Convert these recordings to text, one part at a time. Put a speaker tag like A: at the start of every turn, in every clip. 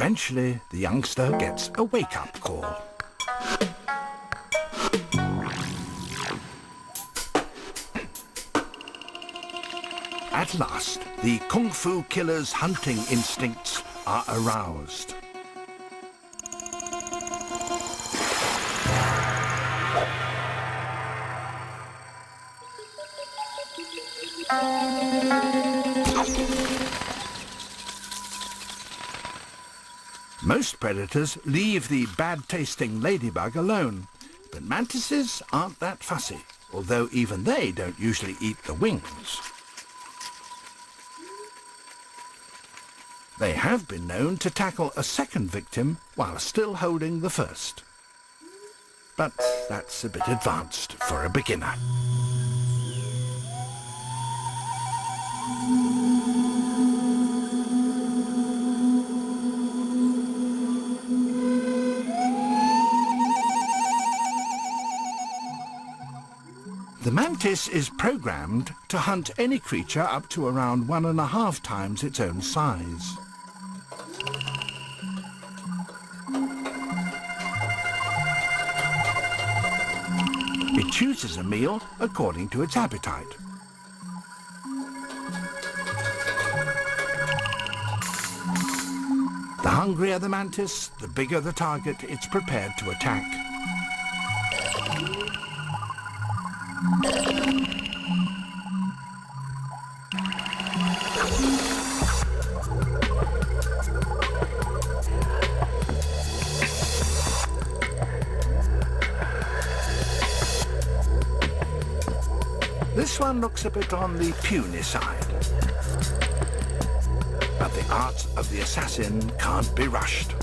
A: Eventually, the youngster gets a wake-up call. At last, the Kung Fu killer's hunting instincts are aroused. Most predators leave the bad-tasting ladybug alone, but mantises aren't that fussy, although even they don't usually eat the wings. They have been known to tackle a second victim while still holding the first. But that's a bit advanced for a beginner. The mantis is programmed to hunt any creature up to around 1.5 times its own size. It chooses a meal according to its appetite. The hungrier the mantis, the bigger the target it's prepared to attack. This one looks a bit on the puny side. But the art of the assassin can't be rushed.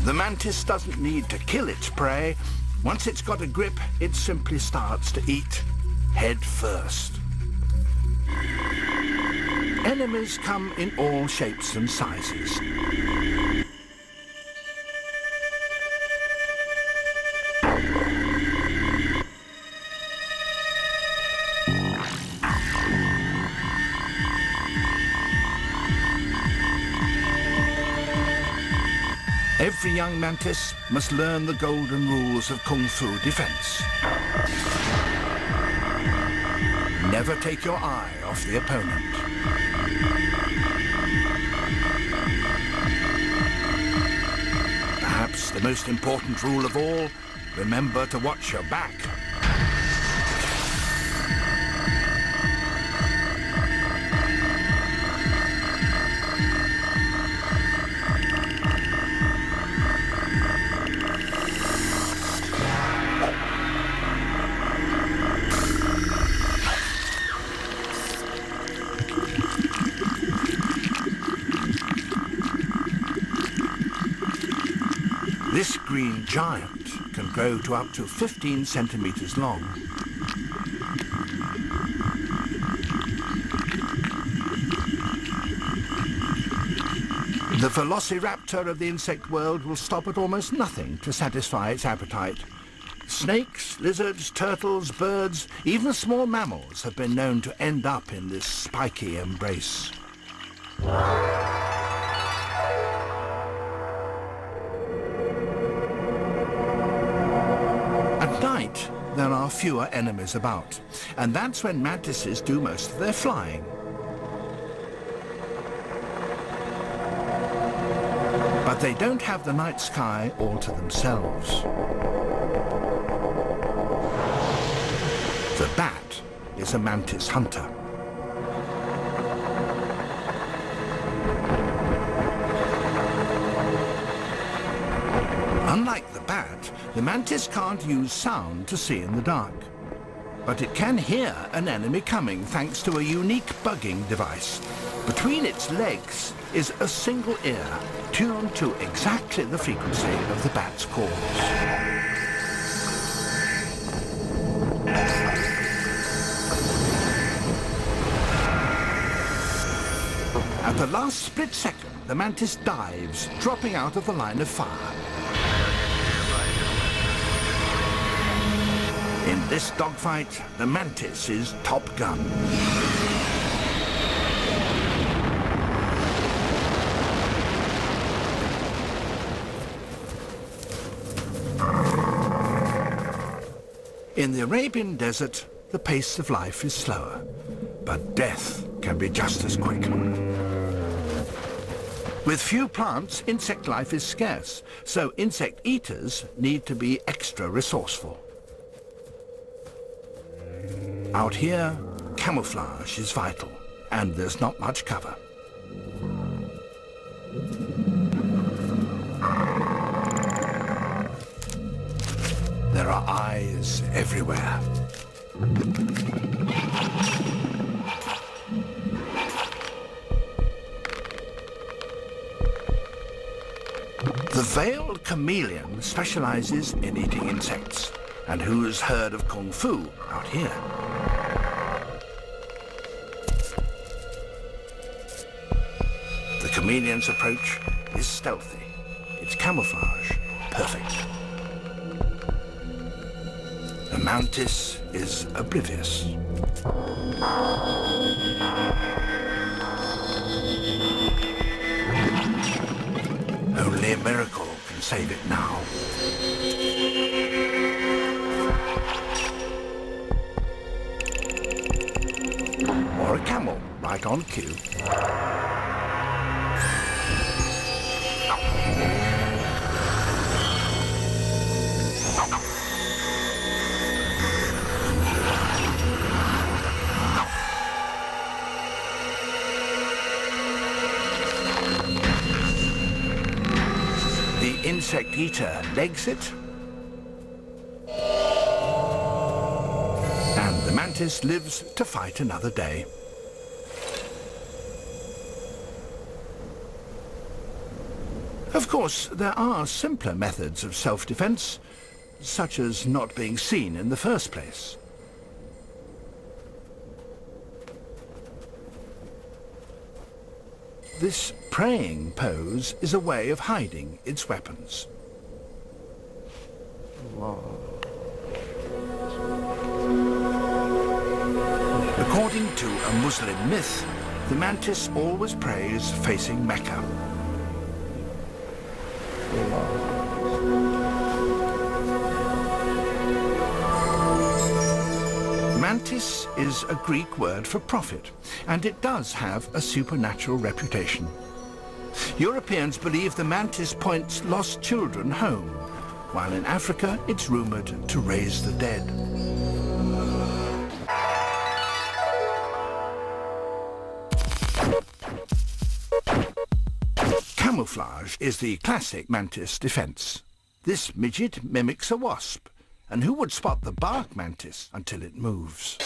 A: The mantis doesn't need to kill its prey. Once it's got a grip, it simply starts to eat, head first. Enemies come in all shapes and sizes. Every young mantis must learn the golden rules of Kung Fu defense. Never take your eye off the opponent. Perhaps the most important rule of all, remember to watch your back. This green giant can grow to up to 15 centimeters long. The velociraptor of the insect world will stop at almost nothing to satisfy its appetite. Snakes, lizards, turtles, birds, even small mammals have been known to end up in this spiky embrace. At night, there are fewer enemies about, and that's when mantises do most of their flying. But they don't have the night sky all to themselves. The bat is a mantis hunter. Unlike the bat, the mantis can't use sound to see in the dark. But it can hear an enemy coming thanks to a unique bugging device. Between its legs is a single ear tuned to exactly the frequency of the bat's calls. At the last split second, the mantis dives, dropping out of the line of fire. In this dogfight, the mantis is top gun. In the Arabian desert, the pace of life is slower, but death can be just as quick. With few plants, insect life is scarce, so insect eaters need to be extra resourceful. Out here, camouflage is vital, and there's not much cover. There are eyes everywhere. The veiled chameleon specializes in eating insects. And who's heard of Kung Fu out here? The chameleon's approach is stealthy. Its camouflage perfect. The mantis is oblivious. Only a miracle can save it now. Or a camel, right on cue. The insect eater legs it, and the mantis lives to fight another day. Of course, there are simpler methods of self-defense, such as not being seen in the first place. This praying pose is a way of hiding its weapons. According to a Muslim myth, the mantis always prays facing Mecca. Mantis is a Greek word for prophet, and it does have a supernatural reputation. Europeans believe the mantis points lost children home, while in Africa it's rumored to raise the dead. Camouflage is the classic mantis defense. This midget mimics a wasp, and who would spot the bark mantis until it moves?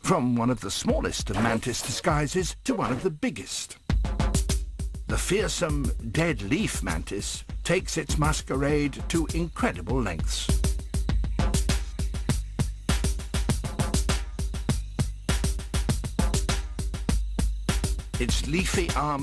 A: From one of the smallest of mantis disguises to one of the biggest. The fearsome dead leaf mantis takes its masquerade to incredible lengths. Its leafy arm